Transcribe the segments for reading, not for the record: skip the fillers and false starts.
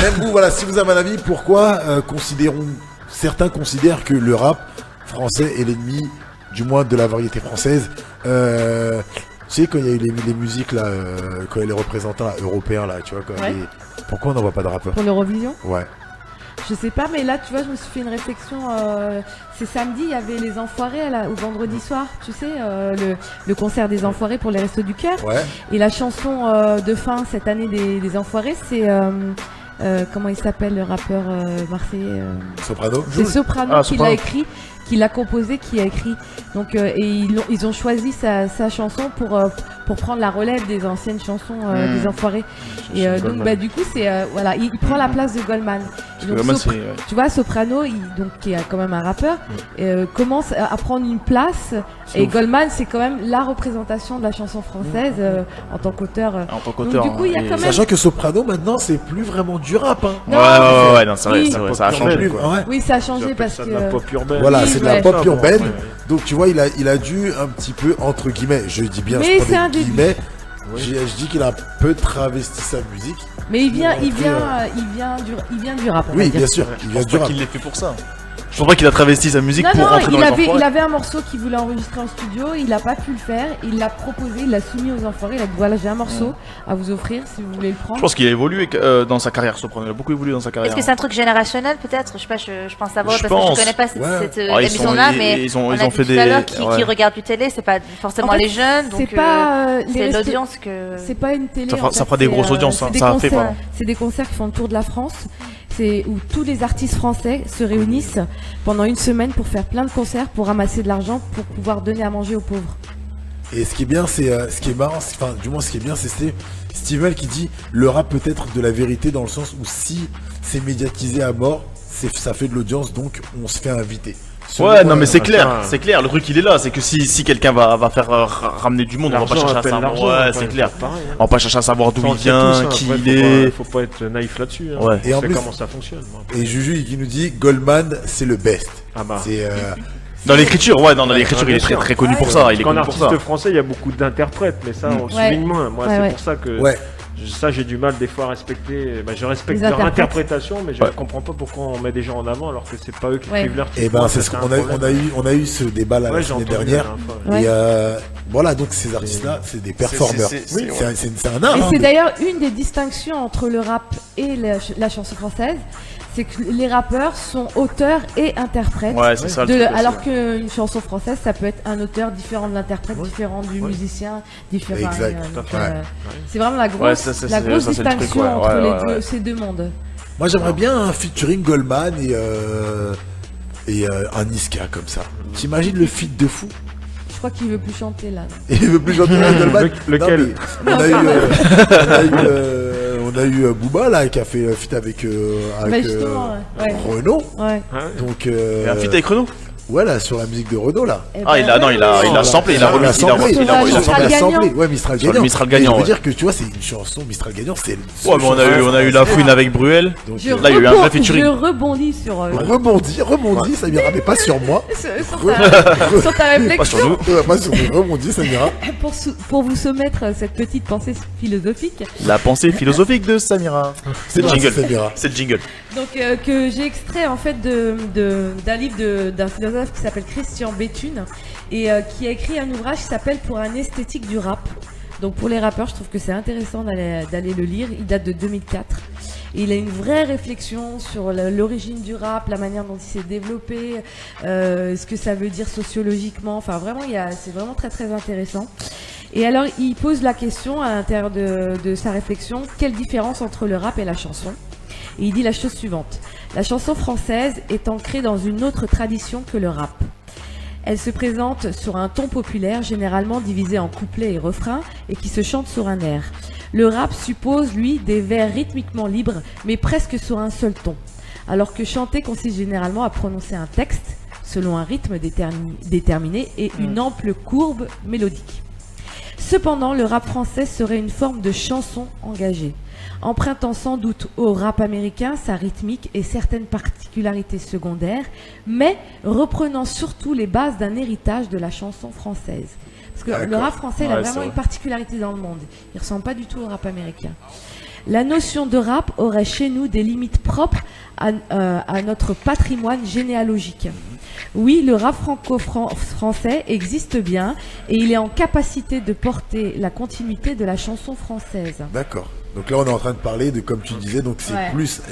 Même vous, voilà, si vous avez un avis, pourquoi certains considèrent que le rap français est l'ennemi, du moins de la variété française. Tu sais, quand il y a eu les musiques, là, quand il y a les représentants là, européens, là, tu vois, pourquoi on n'en voit pas de rappeurs? Pour l'Eurovision? Ouais. Je sais pas, mais là, tu vois, je me suis fait une réflexion. C'est samedi, il y avait les Enfoirés au vendredi soir, tu sais, le concert des Enfoirés pour les Restos du Cœur. Ouais. Et la chanson de fin cette année des Enfoirés, c'est comment il s'appelle le rappeur marseillais Soprano. C'est Soprano qui Soprano. l'a écrit, qui l'a composé, qui a écrit. Donc et ils ont choisi sa chanson pour prendre la relève des anciennes chansons des Enfoirés. Et donc bah du coup c'est voilà, il prend la place de Goldman. Et donc, Goldman, tu vois, Soprano, qui est quand même un rappeur, commence à prendre une place. Et Goldman, c'est quand même la représentation de la chanson française en tant qu'auteur. Donc du coup, il y a quand même. Sachant que Soprano maintenant c'est plus vraiment du rap. Hein. Non, Ouais, non, c'est vrai, oui. c'est vrai, ça a changé. Plus, ouais. Oui, ça a changé parce Ça que. de la pop urbaine. Voilà, Oui, c'est de la ouais. pop urbaine. Ouais. Donc tu vois, il a dû un petit peu, entre guillemets, je dis bien, Mais je c'est prends un des début. guillemets, Oui. je dis qu'il a un peu travesti sa musique. Mais il vient du rap. on va Oui, dire. bien sûr, il Je vient pense du pas rap. qu'il l'ait fait pour ça. Je pense pas qu'il a travesti sa musique Non, pour non, rentrer dans les il Enfoirés. avait un morceau qu'il voulait enregistrer en studio, il n'a pas pu le faire, il l'a proposé, il l'a soumis aux Enfoirés, il a dit voilà, j'ai un morceau à vous offrir si vous voulez le prendre. Je pense qu'il a évolué dans sa carrière, Soprano. Il a beaucoup évolué dans sa carrière. Est-ce que c'est un truc générationnel peut-être? Je sais pas, je pense savoir Je parce que pense. je connais pas cette Ouais. émission-là, mais ils ont on a fait dit tout à l'heure des. qui regarde du télé, c'est pas forcément En fait, les jeunes, donc c'est pas c'est l'audience que. C'est pas une télé. Ça fera- en fait, ça fera des c'est, grosses audiences, c'est hein. des Ça a fait, concerts- pardon. C'est des concerts qui font le tour de la France. C'est où tous les artistes français se réunissent pendant une semaine pour faire plein de concerts, pour ramasser de l'argent, pour pouvoir donner à manger aux pauvres. Et ce qui est bien, c'est ce qui est marrant, enfin du moins ce qui est bien, c'est Steven qui dit le rap peut être de la vérité dans le sens où si c'est médiatisé à mort, ça fait de l'audience, donc on se fait inviter. Ouais, non, mais c'est clair, Attends. c'est clair. Le truc, il est là. C'est que si quelqu'un va faire ramener du monde, on va pas L'argent chercher à appelle savoir. l'argent, Ouais, ouais, c'est clair. pareil, hein. On va pas chercher à savoir d'où Ça, on il sait vient, tous, hein. qui Après, il est. faut pas être naïf là-dessus. Hein. Ouais. Et en C'est plus- comment ça fonctionne. Moi. Et Juju qui nous dit Goldman c'est le best. Ah bah. C'est Dans l'écriture, ouais, dans l'écriture, il est très très connu pour ça. Il est Parce qu'en connu pour ça. artiste français, il y a beaucoup d'interprètes, mais ça, on souligne moins. Moi, Ouais, c'est ouais. pour ça que ouais. ça, j'ai du mal des fois à respecter. Bah, je respecte Les leur interprètes. interprétation, mais je Ouais. ne comprends pas pourquoi on met des gens en avant alors que c'est pas eux qui Ouais. écrivent l'artiste. Et ben Moi, c'est ça, ce un qu'on problème. on a eu ce débat là Ouais, la j'ai semaine entendu dernière. la dernière fois, ouais. Ouais. Et voilà, donc ces artistes-là, c'est des performeurs. Oui, C'est un art. Et hein, c'est de- d'ailleurs une des distinctions entre le rap et la chanson française, c'est que les rappeurs sont auteurs et interprètes. Ouais, c'est ça le truc. aussi, Alors ouais. qu'une chanson française, ça peut être un auteur différent de l'interprète, différent du musicien, différent. Exact, donc, tout à fait. c'est vraiment la grosse, Ouais, ça, c'est- la grosse ça, c'est le truc, distinction ouais, entre ouais, les ouais, deux, ouais. ces deux mondes. Moi j'aimerais bien un featuring Goldman et un Niska comme ça. T'imagines le feat de fou? Je crois qu'il veut plus chanter là. Et il veut plus chanter Goldman. Lequel? Non, mais on a eu Booba là qui a fait feat avec Bah, justement, ouais. Renaud. Ouais. Hein Donc Et un feat avec Renaud. voilà sur la musique de Renaud là. Eh Ah, ben, il a samplé, il a remis, il a samplé. il a Mistral gagnant. samplé. Ouais, Mistral Sur le gagnant. Mistral Et gagnant, je veux ouais. dire que tu vois, c'est une chanson Mistral gagnant, c'est une Ouais, mais on a eu la fouine avec Bruel. Donc, Je, Là, il y a eu un vrai featuring. je rebondis sur, rebondis, ça ira, mais pas sur moi. sur ta Pas réflexion. sur nous. Pas sur moi, rebondis, ça ira. Pour vous soumettre cette petite pensée philosophique, La pensée philosophique de Samira. C'est le Merci, jingle. Samira. C'est le jingle. donc que j'ai extrait en fait d'un livre d'un philosophe qui s'appelle Christian Béthune et qui a écrit un ouvrage qui s'appelle Pour un esthétique du rap. Donc pour les rappeurs, je trouve que c'est intéressant d'aller le lire. Il date de 2004. Et il a une vraie réflexion sur l'origine du rap, la manière dont il s'est développé, ce que ça veut dire sociologiquement. Enfin vraiment, c'est vraiment très très intéressant. Et alors il pose la question à l'intérieur de sa réflexion, quelle différence entre le rap et la chanson? Et il dit la chose suivante. La chanson française est ancrée dans une autre tradition que le rap. Elle se présente sur un ton populaire, généralement divisé en couplets et refrains, et qui se chante sur un air. Le rap suppose, lui, des vers rythmiquement libres, mais presque sur un seul ton. Alors que chanter consiste généralement à prononcer un texte, selon un rythme déterminé et une ample courbe mélodique. Cependant, le rap français serait une forme de chanson engagée, empruntant sans doute au rap américain sa rythmique et certaines particularités secondaires, mais reprenant surtout les bases d'un héritage de la chanson française. Parce que le rap français, il a Ouais, vraiment c'est une vrai. particularité dans le monde. Il ressemble pas du tout au rap américain. La notion de rap aurait chez nous des limites propres à notre patrimoine généalogique. Oui, le rap franco-français existe bien et il est en capacité de porter la continuité de la chanson française. D'accord. Donc là, on est en train de parler de, comme tu disais, donc c'est Ouais. plus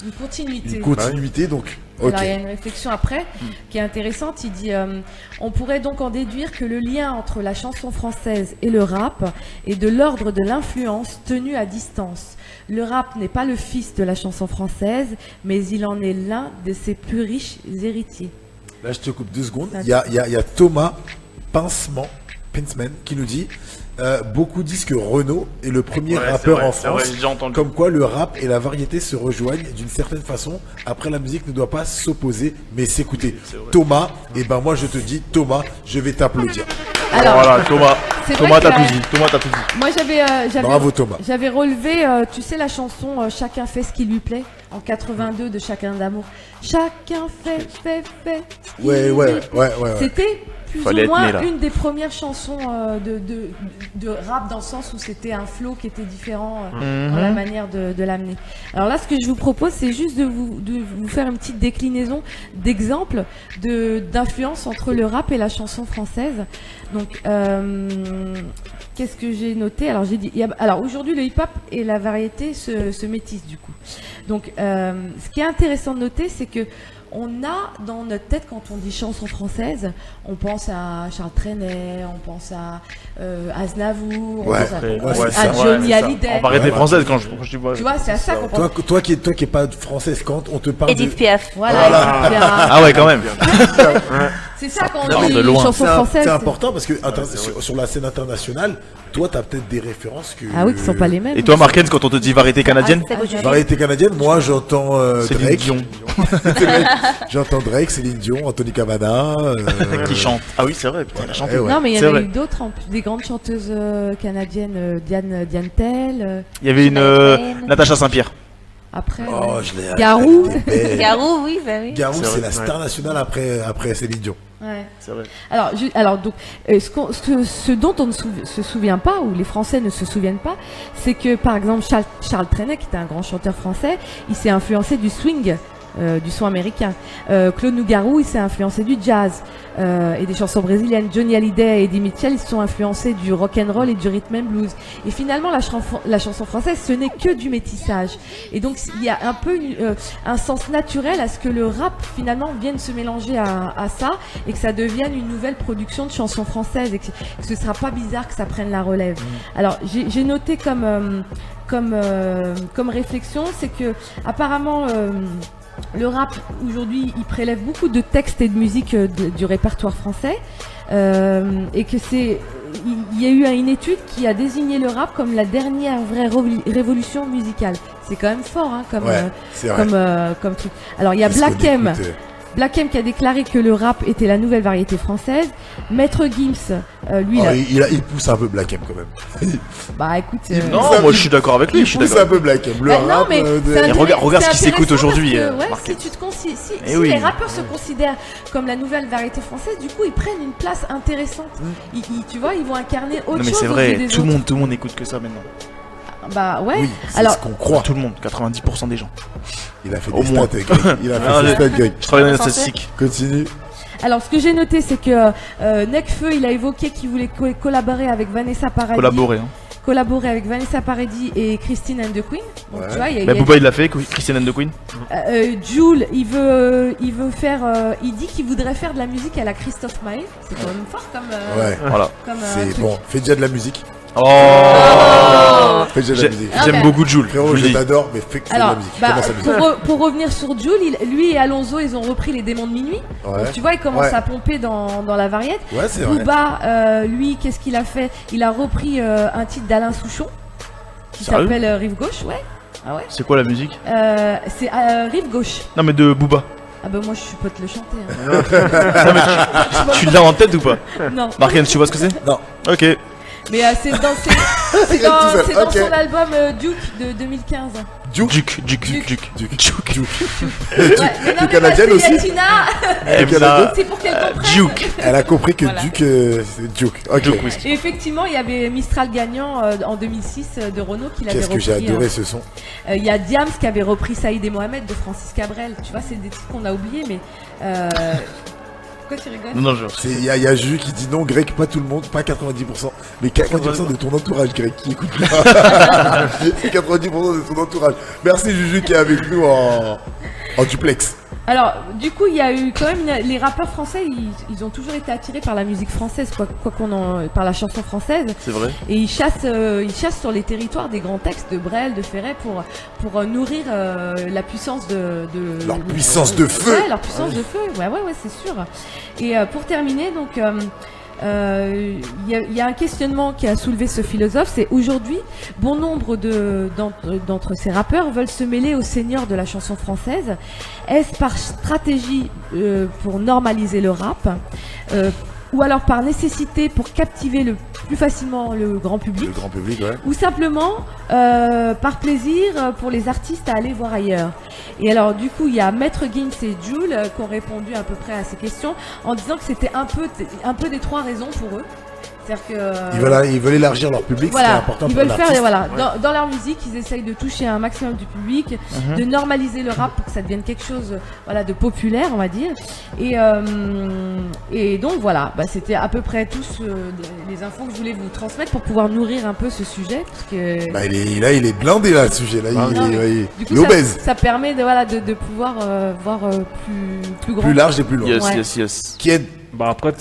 Une continuité. une continuité. Donc, ok. Alors, il y a une réflexion après qui est intéressante. Il dit on pourrait donc en déduire que le lien entre la chanson française et le rap est de l'ordre de l'influence tenue à distance. Le rap n'est pas le fils de la chanson française, mais il en est l'un de ses plus riches héritiers. Là, je te coupe 2 secondes. Il y a Thomas Pincement qui nous dit beaucoup disent que Renaud est le premier Ouais, rappeur c'est vrai, en c'est vrai, France. j'ai déjà entendu. Comme quoi le rap et la variété se rejoignent d'une certaine façon. Après, la musique ne doit pas s'opposer, mais s'écouter. C'est vrai. Thomas, et ben moi je te dis, Thomas, je vais t'applaudir. Alors, Voilà, Thomas. c'est Thomas, vrai t'as que tout dit. Thomas, t'as tout dit. moi Bravo Thomas. j'avais relevé, tu sais, la chanson Chacun fait ce qui lui plaît en 82 de Chacun d'amour. Chacun fait ce qui Ouais. lui plaît. C'était plus Fallait ou être moins né, là. une des premières chansons de rap, dans le sens où c'était un flow qui était différent dans la manière de l'amener. Alors là, ce que je vous propose, c'est juste de vous faire une petite déclinaison d'exemples d'influence entre le rap et la chanson française. Donc, qu'est-ce que j'ai noté? Alors, j'ai dit, alors aujourd'hui, le hip-hop et la variété se métissent du coup. Donc, ce qui est intéressant de noter, c'est que on a dans notre tête, quand on dit chanson française, on pense à Charles Trenet, on pense à Aznavour, Ouais, on pense ouais, à c'est ça. Johnny c'est ça. Hallyday. En variété Ouais, française, quand je dis moi. Tu vois, c'est à ça qu'on pense. Toi qui est pas française, quand on te parle Edith Piaf. Voilà, etc. Ah ouais, quand même. C'est ça qu'on part dit de loin. chanson française. c'est important parce que sur la scène internationale, toi t'as peut-être des références que. Ah oui, qui sont pas les mêmes. Et toi, Markens, quand on te dit variété canadienne, Ah, c'est Variété canadienne, moi j'entends Céline Drake. Dion J'entends Drake, Céline Dion, Anthony Cavana. qui chante. Ah oui, c'est vrai, putain, elle a chanté. Eh ouais. Non, mais il y C'est en a vrai. eu d'autres, en plus, des grandes chanteuses canadiennes, Diane Tell, Il y avait une Natacha Saint-Pierre. après Oh, je l'ai. Garou. elle était belle. Garou, oui, bah oui. Garou, C'est c'est vrai, la star nationale après Céline Dion. Ouais. C'est vrai. Alors donc, ce dont on ne se souvient pas, ou les Français ne se souviennent pas, c'est que par exemple Charles Trenet, qui était un grand chanteur français, il s'est influencé du swing, du son américain. Claude Nougaro, il s'est influencé du jazz et des chansons brésiliennes. Johnny Hallyday et Eddie Mitchell, ils se sont influencés du rock and roll et du rhythm and blues. Et finalement, la chanson française, ce n'est que du métissage. Et donc, il y a un peu un sens naturel à ce que le rap finalement vienne se mélanger à ça et que ça devienne une nouvelle production de chansons françaises et que ce sera pas bizarre que ça prenne la relève. Alors, j'ai noté comme réflexion, c'est que apparemment le rap aujourd'hui il prélève beaucoup de textes et de musique du répertoire français et que il y a eu une étude qui a désigné le rap comme la dernière vraie révolution musicale. C'est quand même fort hein, C'est vrai. comme truc. Alors il y a Parce Black qu'on M. écoute, Black M qui a déclaré que le rap était la nouvelle variété française. Maître Gims, lui, il pousse un peu Black M quand même. bah écoute, Non, Ça moi pousse- je suis d'accord avec lui. Il Je suis pousse un d'accord. peu Black M. Le bah, non, rap, mais de- c'est Et regarde ce qui c'est s'écoute intéressant aujourd'hui, parce que, ouais, Marquez. si oui. les rappeurs se considèrent comme la nouvelle variété française, du coup ils prennent une place intéressante. Tu vois, ils vont incarner autre Non mais chose c'est aux yeux vrai, des tout le autres. monde écoute que ça maintenant. Bah ouais. Oui, c'est Alors- ce qu'on croit. Tout le monde, 90% des gens. Il a fait Au des moins. stats, Greg. Il a Ah, fait des stats, Greg. Je travaille dans les Français. statistiques. Continue. Alors ce que j'ai noté, c'est que Nekfeu, il a évoqué qu'il voulait collaborer avec Vanessa Paradis. Collaborer. Avec Vanessa Paradis et Christine and the Queen. Donc, Ouais. tu vois, il y a- Mais il y a- Booba il l'a fait, Christian and the Queen. Jul, il veut faire, il dit qu'il voudrait faire de la musique à la Christophe Maé. C'est quand même fort comme. Ouais. Voilà. Comme C'est truc. bon. Fais déjà de la musique. Oh Fais déjà de la musique. Ah, J'aime mais- beaucoup Jules. Frérot, je t'adore, mais fais que de la Alors, musique. bah, Commence la musique. pour revenir sur Jul, lui et Alonso, ils ont repris les démons de minuit. Ouais. Donc, tu vois, il commence Ouais. à pomper dans la variette. Ouais, c'est vrai. Booba, lui, qu'est-ce qu'il a fait? Il a repris un titre d'Alain Souchon qui Sérieux s'appelle Rive Gauche, ouais. Ah ouais. C'est quoi la musique? C'est Rive Gauche. Non mais de Booba. Ah bah moi je peux te le chanter. Hein. Non, mais tu l'as en tête ou pas? Non. Marken, tu vois ce que c'est? Non. Ok. Mais c'est dans, Tout seul, c'est dans ok. son album Duke de 2015. Duke. Duke. Ouais, mais non, mais canadienne parce qu'il y a aussi. Tina, c'est pour qu'elle comprenne. Duke. Elle a compris que Voilà. Duke, c'est Duke. Ok. Duke Whisky. Et effectivement, il y avait Mistral gagnant en 2006 de Renault qui l'avait Qu'est-ce que repris. j'ai adoré ce son. Il y a Diams qui avait repris Saïd et Mohamed de Francis Cabrel. Tu vois, c'est des titres qu'on a oubliés, mais. Pourquoi tu rigoles? Non, Il y a Juju qui dit non, Greg, pas tout le monde, pas 90%, mais 90% de ton entourage, Greg, qui écoute là. C'est 90% de ton entourage. Merci Juju qui est avec nous en duplex. Alors, du coup, il y a eu quand même les rappeurs français, ils ont toujours été attirés par la musique française, par la chanson française, c'est vrai. et ils chassent sur les territoires des grands textes de Brel, de Ferret pour nourrir la puissance de Leur puissance de feu. Ouais, leur puissance de feu. Ouais, c'est sûr. Et pour terminer, donc. Il y a un questionnement qui a soulevé ce philosophe, c'est aujourd'hui, bon nombre d'entre ces rappeurs veulent se mêler aux seigneurs de la chanson française. Est-ce par stratégie pour normaliser le rap ou alors par nécessité pour captiver le plus facilement le grand public, Le grand public, ouais. ou simplement par plaisir pour les artistes à aller voir ailleurs. Et alors du coup il y a Maître Gims et Jul qui ont répondu à peu près à ces questions en disant que c'était un peu des trois raisons pour eux. C'est-à-dire que Ils veulent élargir leur public, c'est voilà, important ils pour veulent faire l'artiste. dans leur musique, ils essayent de toucher un maximum du public, de normaliser le rap pour que ça devienne quelque chose de populaire, on va dire. Et donc voilà, c'était à peu près tous les infos que je voulais vous transmettre pour pouvoir nourrir un peu ce sujet, parce que Bah, il est blindé là, ce sujet là. du coup, Il est obèse. ça permet de pouvoir voir plus grand. Plus large et plus loin. Yes, Ouais. yes. Qui est Bah après,